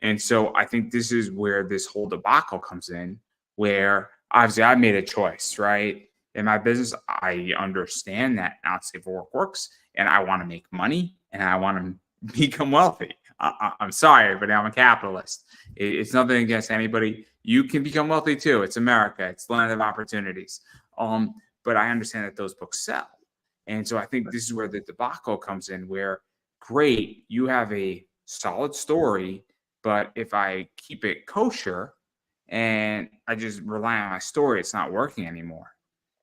And so I think this is where this whole debacle comes in, where obviously I made a choice, right? In my business, I understand that not safe for work works, and I want to make money and I want to become wealthy. I'm sorry, but I'm a capitalist. It's nothing against anybody. You can become wealthy too. It's America. It's the land of opportunities. But I understand that those books sell. And so I think this is where the debacle comes in, where great, you have a solid story, but if I keep it kosher and I just rely on my story, it's not working anymore.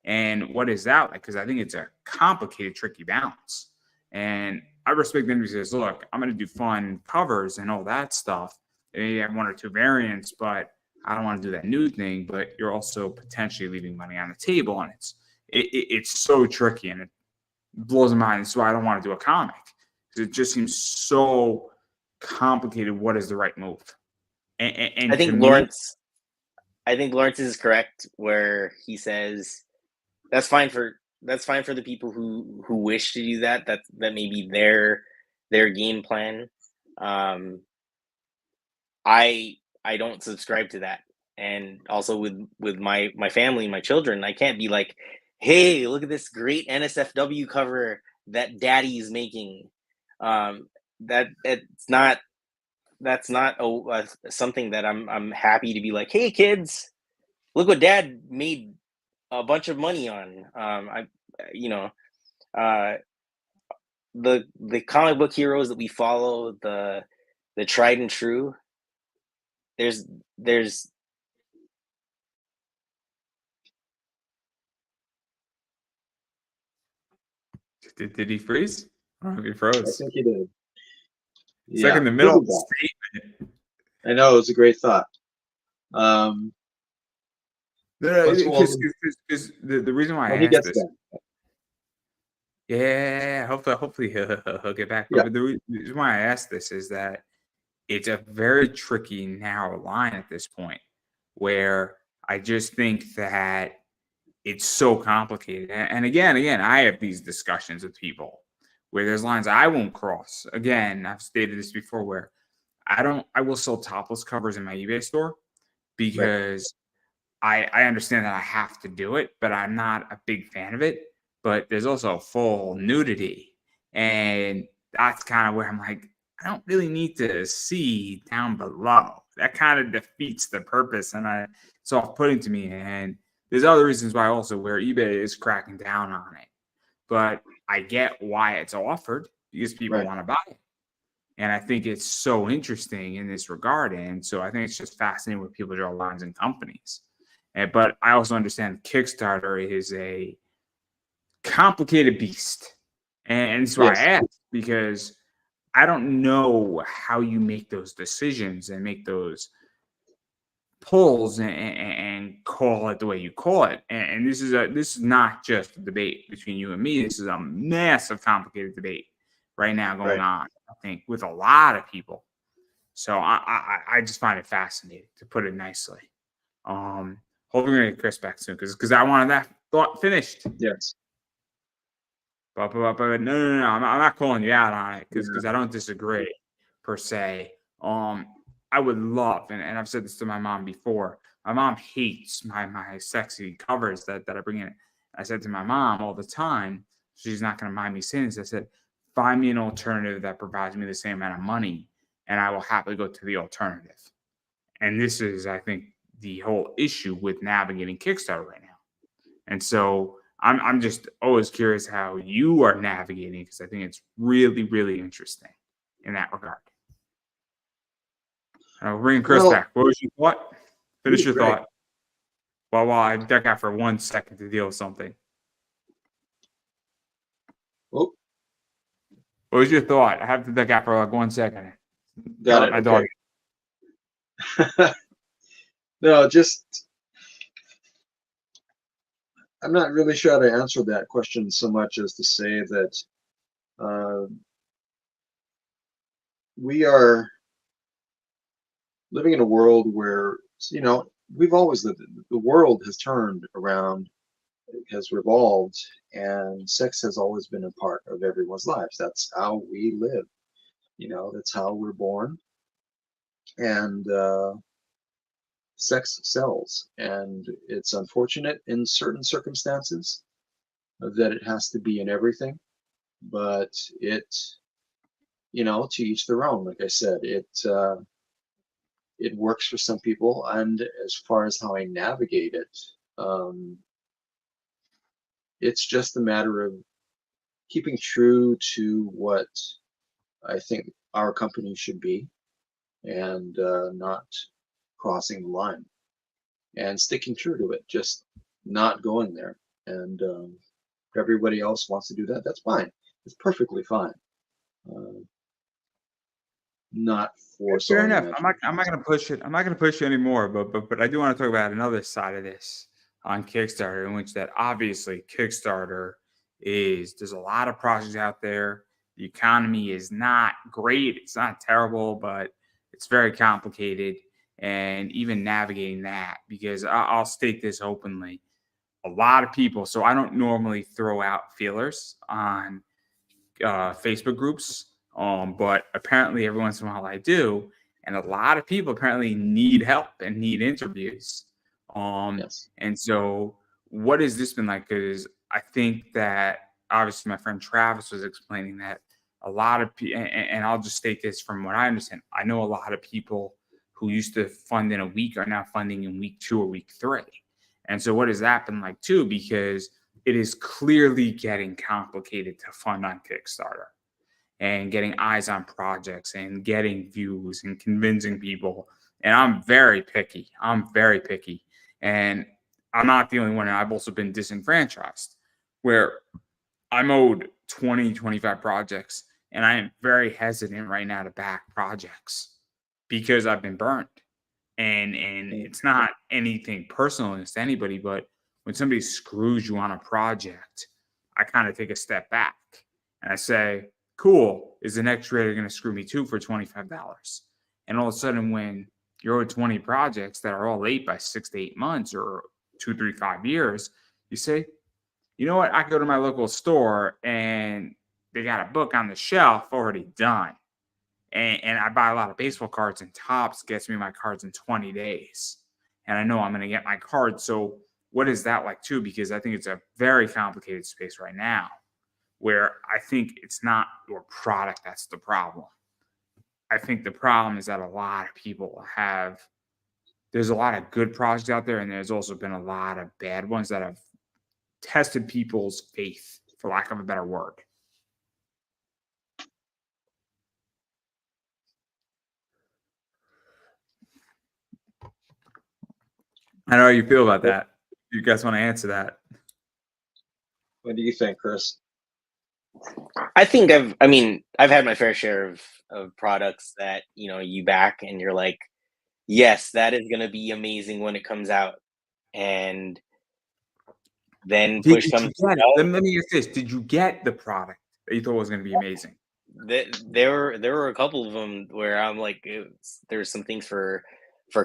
And what is that like? Because I think it's a complicated, tricky balance. And I respect them who says, look, I'm going to do fun covers and all that stuff. And you have one or two variants, but I don't want to do that new thing. But you're also potentially leaving money on the table. And it's so tricky, and it blows my mind. So I don't want to do a comic, because it just seems so complicated. What is the right move? And I to think me, Lawrence is correct where he says that's fine for the people who wish to do that. That may be their game plan. I don't subscribe to that. And also with my family, my children, I can't be like, hey, look at this great NSFW cover that daddy's making. That's not something that I'm happy to be like, hey kids, look what dad made a bunch of money on. Uh, the comic book heroes that we follow, the tried and true. There's did he freeze? I don't know if he I froze. think he did. It's like Yeah, in the he'll middle be of the back. statement. I know, it was a great thought. Um, No, well, because the reason why when I he asked gets this, back. yeah, hopefully he'll get back. Yeah. But the reason why I asked this is that it's a very tricky, narrow line at this point, where I just think that it's so complicated. And again, I have these discussions with people where there's lines I won't cross. Again, I've stated this before, where I will sell topless covers in my eBay store, Right. because I understand that I have to do it, but I'm not a big fan of it. But there's also full nudity. And that's kind of where I'm like, I don't really need to see down below. That kind of defeats the purpose. And it's off putting to me. And there's other reasons why also where eBay is cracking down on it. But I get why it's offered, because people Right. want to buy it. And I think it's so interesting in this regard. And so I think it's just fascinating where people draw lines in companies. But I also understand Kickstarter is a complicated beast. And that's why I Yes. asked, because I don't know how you make those decisions and make those pulls and call it the way you call it. And this is not just a debate between you and me. This is a massive, complicated debate right now going Right. on, I think, with a lot of people. So I just find it fascinating, to put it nicely. Hoping we're gonna get Chris back soon, because I wanted that thought finished. Yes. But no, I'm not calling you out on it, because Yeah. I don't disagree per se. I would love, and I've said this to my mom before. My mom hates my sexy covers that I bring in. I said to my mom all the time, she's not going to mind me saying this. I said, find me an alternative that provides me the same amount of money, and I will happily go to the alternative. And this is, I think, the whole issue with navigating Kickstarter right now. And so I'm just always curious how you are navigating, because I think it's really, really interesting in that regard. I'll bring Chris Well, back. What was your thought? Finish your right. thought. While I duck out for 1 second to deal with something. Oh, What was your thought? I have to duck out for like 1 second. Got it. My Okay. dog. No, just I'm not really sure how to answer that question so much as to say that we are living in a world where, we've always lived. The world has turned around, has revolved, and sex has always been a part of everyone's lives. That's how we live. That's how we're born, and sex sells. And it's unfortunate in certain circumstances that it has to be in everything, but to each their own. Like I said, it works for some people, and as far as how I navigate it, it's just a matter of keeping true to what I think our company should be, and not crossing the line, and sticking true to it, just not going there. And if everybody else wants to do that, that's fine. It's perfectly fine. Uh, not Fair forcing enough. I'm not imaginations. gonna push it. I'm not gonna push you anymore. But I do want to talk about another side of this on Kickstarter, in which that obviously Kickstarter there's a lot of projects out there. The economy is not great. It's not terrible, but it's very complicated. And even navigating that, because I'll state this openly, a lot of people. So I don't normally throw out feelers on Facebook groups. But apparently every once in a while I do. And a lot of people apparently need help and need interviews. Yes. And so what has this been like? Because I think that obviously my friend Travis was explaining that a lot of people, and I'll just state this from what I understand, I know a lot of people who used to fund in a week are now funding in week 2 or week 3. And so what has that been like too? Because it is clearly getting complicated to fund on Kickstarter and getting eyes on projects and getting views and convincing people. And I'm very picky. I'm very picky. And I'm not the only one. I've also been disenfranchised where I'm owed 20, 25 projects. And I am very hesitant right now to back projects because I've been burned. And it's not anything personal against anybody, but when somebody screws you on a project, I kind of take a step back and I say, cool, is the next creator going to screw me too for $25? And all of a sudden, when you're owed 20 projects that are all late by 6 to 8 months or 2, 3, 5 years, you say, you know what? I go to my local store and they got a book on the shelf already done. And I buy a lot of baseball cards, and Topps gets me my cards in 20 days. And I know I'm going to get my cards. So what is that like too? Because I think it's a very complicated space right now where I think it's not your product that's the problem. I think the problem is that a lot of people there's a lot of good projects out there, and there's also been a lot of bad ones that have tested people's faith, for lack of a better word. I know how you feel about that. You guys want to answer that? What do you think, Chris? I think I've had my fair share of products that, you back and you're like, yes, that is going to be amazing when it comes out. And then Did push you comes to get it? shove. Let me ask this. Did you get the product that you thought was going to be amazing? There were a couple of them where I'm like, there's some things for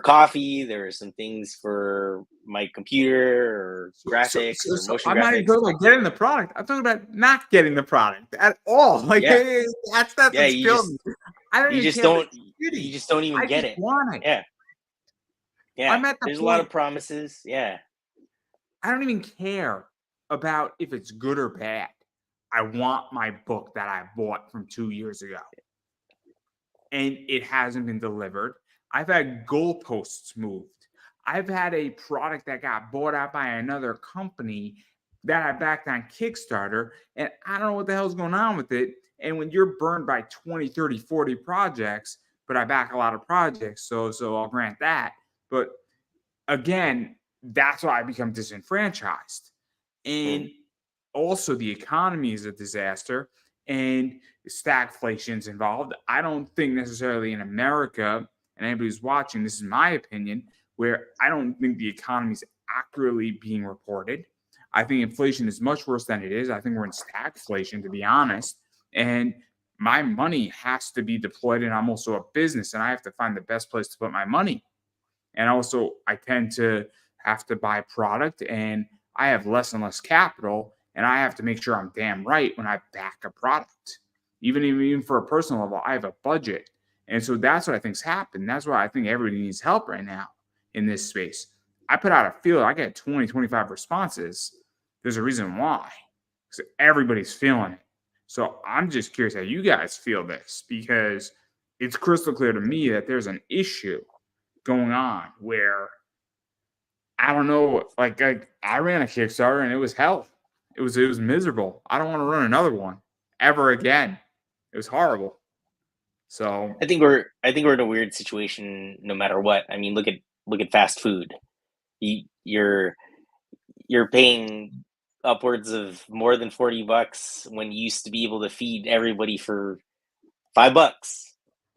coffee. There are some things for my computer or graphics or So motion I'm not even graphics. talking about getting the product. I'm talking about not getting the product at all. Like Yeah, that's yeah. what's killing me. I don't You even just care if don't. it's You shitty. just don't even I get just it. want it. Yeah, yeah. I'm at the There's a lot point of promises. Yeah. I don't even care about if it's good or bad. I want my book that I bought from 2 years ago. And it hasn't been delivered. I've had goalposts moved. I've had a product that got bought out by another company that I backed on Kickstarter, and I don't know what the hell's going on with it. And when you're burned by 20, 30, 40 projects, but I back a lot of projects, so I'll grant that. But again, that's why I become disenfranchised. And also the economy is a disaster. and stagflation's involved. I don't think necessarily in America, and anybody who's watching, this is my opinion, where I don't think the economy is accurately being reported. I think inflation is much worse than it is. I think we're in stagflation, to be honest. And my money has to be deployed, and I'm also a business, and I have to find the best place to put my money. And also, I tend to have to buy product, and I have less and less capital, and I have to make sure I'm damn right when I back a product. Even for a personal level, I have a budget. And so that's what I think's happened. That's why I think everybody needs help right now in this space. I put out a field, I get 20, 25 responses. There's a reason why. Because everybody's feeling it. So I'm just curious how you guys feel this, because it's crystal clear to me that there's an issue going on where I don't know, like I ran a Kickstarter and it was hell. It was miserable. I don't want to run another one ever again. It was horrible. So I think we're in a weird situation no matter what. I mean, look at fast food. You're paying upwards of more than $40 when you used to be able to feed everybody for $5.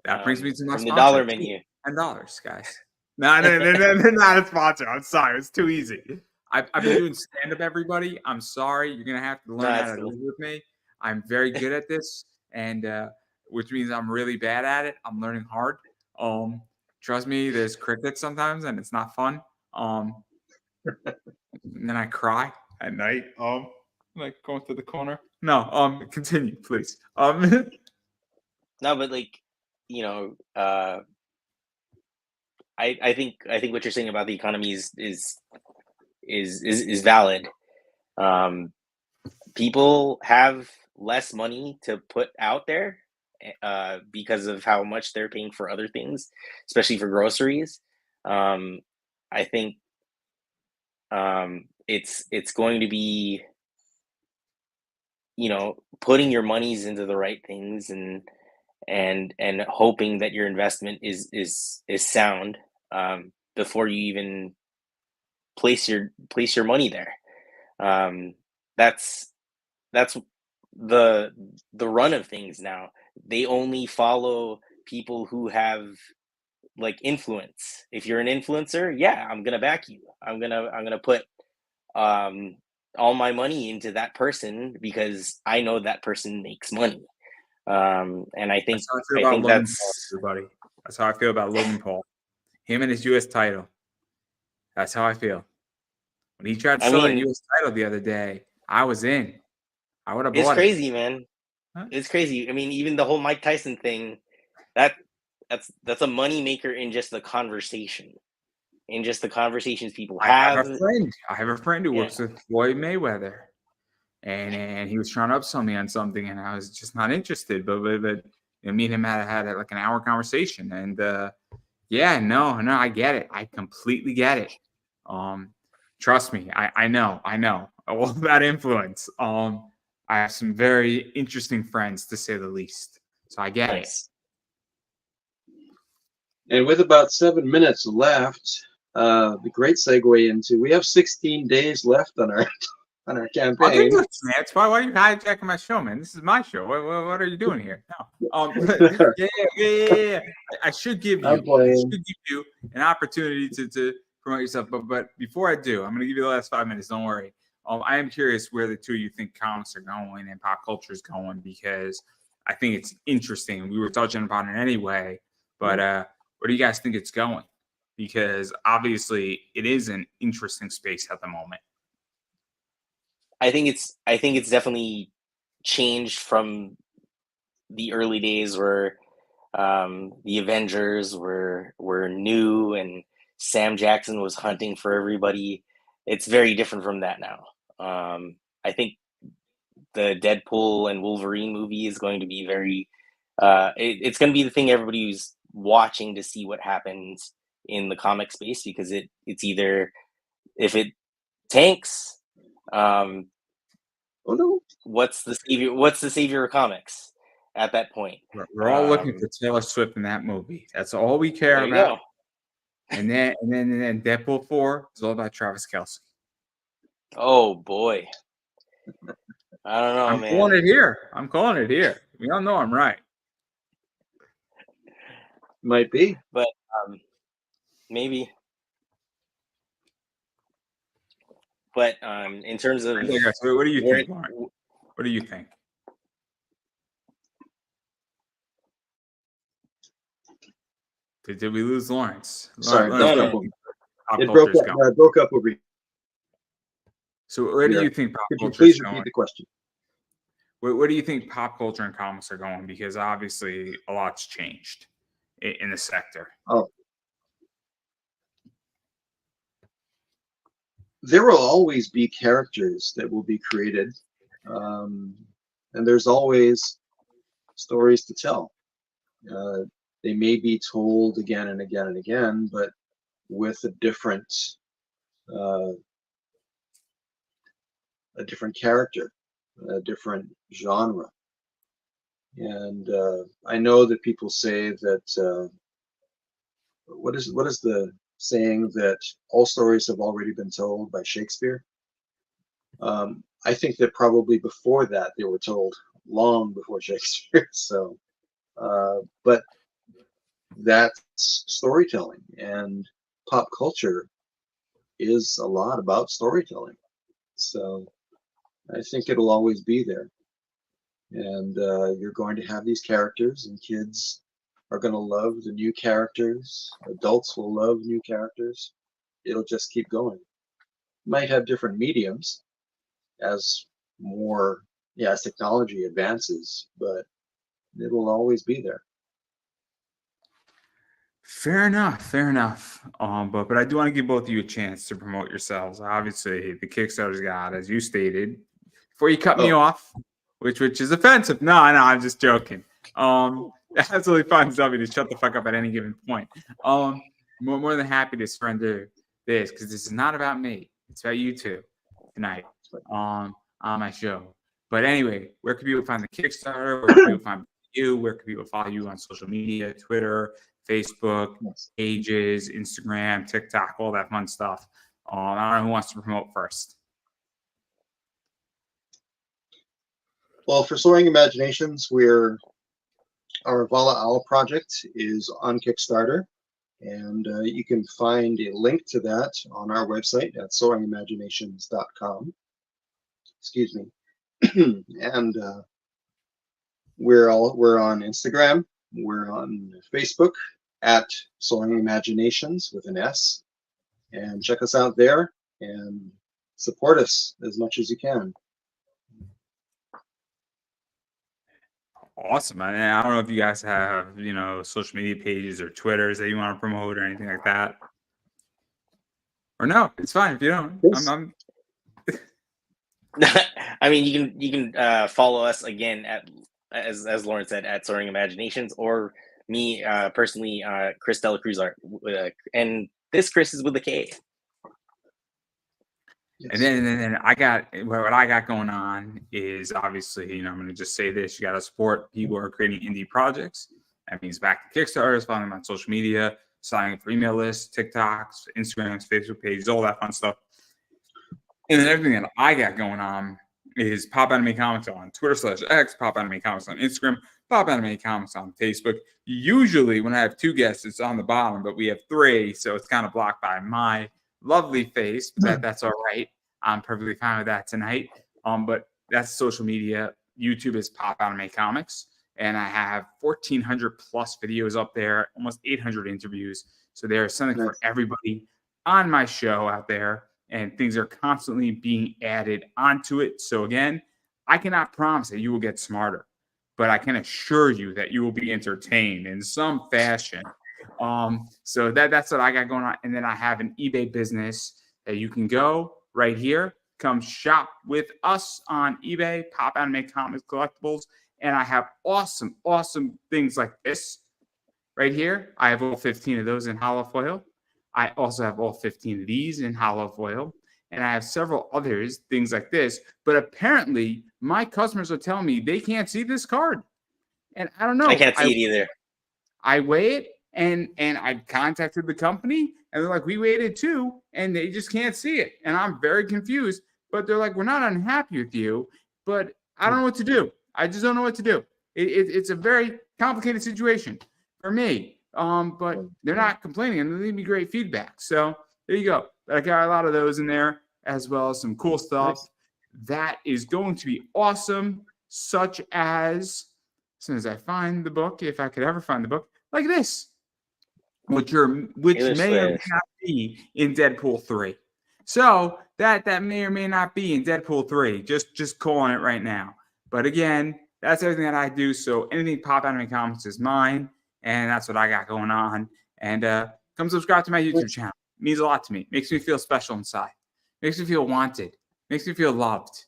that brings me to my from the sponsor, dollar menu. $10, guys. No, they're not a sponsor. I'm sorry. It's too easy. I've been doing stand-up, everybody. I'm sorry. You're going to have to learn how to live with me. I'm very good at this, and which means I'm really bad at it. I'm learning hard. Trust me, there's crickets sometimes, and it's not fun. And then I cry at night. Like going to the corner. No, continue, please. No, but I think what you're saying about the economy is valid. People have less money to put out there because of how much they're paying for other things, especially for groceries. I think it's going to be, putting your monies into the right things and hoping that your investment is sound before you even place your money there. That's the run of things now. They only follow people who have like influence. If you're an influencer, yeah, I'm gonna back you. I'm gonna put all my money into that person because I know that person makes money. And I think that's everybody. That's how I feel about Logan Paul. Him and his U.S. title. That's how I feel. When he tried to sell that U.S. title the other day, I was in. I would have bought it. It's crazy, man. Huh? It's crazy. I mean, even the whole Mike Tyson thing, that's a money maker in just the conversation, in just the conversations people have. I have a friend who works with Floyd Mayweather, and he was trying to upsell me on something, and I was just not interested. But me and him had like an hour conversation, and I get it. I completely get it. Trust me, I know all about influence. I have some very interesting friends, to say the least. So I get it. And with about 7 minutes left, the great segue into, we have 16 days left on our campaign. Why are you hijacking my show, man? This is my show. What are you doing here? No. Yeah. I should give you an opportunity to promote yourself. But before I do, I'm going to give you the last 5 minutes. Don't worry. I am curious where the two of you think comics are going and pop culture is going, because I think it's interesting. We were touching upon it anyway, but where do you guys think it's going? Because obviously it is an interesting space at the moment. I think it's definitely changed from the early days where the Avengers were new and Sam Jackson was hunting for everybody. It's very different from that now. I think the Deadpool and Wolverine movie is going to be very it's going to be the thing everybody's watching to see what happens in the comic space, because it's either, if it tanks, what's the savior of comics at that point? We're all looking for Taylor Swift in that movie. That's all we care about. And then Deadpool 4 is all about Travis Kelce. Oh boy. I don't know, I'm man. calling it here. I'm calling it here. We all know I'm right. Might be. But maybe. But in terms of I digress. What do you where, think, Lauren? What do you think? Did we lose Lawrence? Sorry, Lawrence, no. pop It culture's going. broke up over So where do here. you think pop Could you culture please is repeat going? the question? Where do you think pop culture and comics are going? Because obviously a lot's changed in the sector. Oh, there will always be characters that will be created, and there's always stories to tell. They may be told again and again and again, but with a different character, a different genre. And I know that people say that what is the saying that all stories have already been told by Shakespeare? I think that probably before that they were told long before Shakespeare. So, but that's storytelling, and pop culture is a lot about storytelling. So I think it'll always be there. And you're going to have these characters, and kids are going to love the new characters. Adults will love new characters. It'll just keep going. Might have different mediums as as technology advances, but it will always be there. Fair enough. Fair enough. But I do want to give both of you a chance to promote yourselves. Obviously, the Kickstarter's got, as you stated, before you cut me off, which is offensive. No, I'm just joking. Absolutely fine to tell me to shut the fuck up at any given point. More than happy to surrender this because this is not about me. It's about you two tonight on my show. But anyway, where can people find the Kickstarter? Where can people find you? Where can people follow you on social media, Twitter, Facebook, pages, Instagram, TikTok, all that fun stuff? I don't know who wants to promote first. Well, for Soaring Imaginations, our Vala Owl project is on Kickstarter, and you can find a link to that on our website at soaringimaginations.com. Excuse me. And we're on Instagram. We're on Facebook at Soaring Imaginations with an S, and check us out there and support us as much as you can. Awesome. I don't know if you guys have, social media pages or Twitters that you want to promote or anything like that. Or no, it's fine if you don't. Yes. I mean, you can follow us again at as Lauren said at Soaring Imaginations, or me personally, Chris Dela Cruz art, and this Chris is with a K. Yes. And then I got what I got going on is obviously, I'm going to just say this: you got to support people who are creating indie projects. That means back to Kickstarters, following them on social media, signing up for email lists, TikToks, Instagrams, Facebook pages, all that fun stuff. And then everything that I got going on is Pop Anime Comics on Twitter/X, Pop Anime Comics on Instagram, Pop Anime Comics on Facebook. Usually when I have two guests, it's on the bottom, but we have three, so it's kind of blocked by my lovely face. But that's all right. I'm perfectly fine with that tonight. But that's social media. YouTube is Pop Anime Comics, and I have 1,400 plus videos up there, almost 800 interviews. So there's something for everybody on my show out there. And things are constantly being added onto it. So again, I cannot promise that you will get smarter, but I can assure you that you will be entertained in some fashion. So that's what I got going on. And then I have an eBay business that you can go right here, come shop with us on eBay, Pop Anime Comics Collectibles. And I have awesome things like this right here. I have all 15 of those in hollow foil. I also have all 15 of these in hollow foil, and I have several others, things like this. But apparently, my customers are telling me they can't see this card, and I don't know. I can't see it either. I weigh it, and I contacted the company, and they're like, "We weighed it too," and they just can't see it, and I'm very confused. But they're like, "We're not unhappy with you." but I don't know what to do. I just don't know what to do. It's a very complicated situation for me. But they're not complaining and they leave me great feedback. So there you go. I got a lot of those in there, as well as some cool stuff that is going to be awesome, such as soon as I find the book, if I could ever find the book, like this, which may or may not be in Deadpool 3. So that may or may not be in Deadpool 3. Just calling it right now. But again, that's everything that I do. So anything Pop Anime Comics is mine, and that's what I got going on. And come subscribe to my YouTube channel. It means a lot to me. Makes me feel special inside. Makes me feel wanted. Makes me feel loved.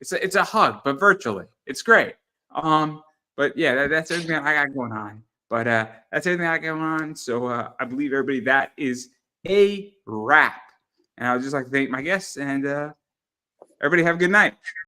It's a hug, but virtually. It's great. But yeah, that's everything that I got going on. But that's everything I got going on. So I believe everybody that is a wrap. And I would just like to thank my guests, and everybody have a good night.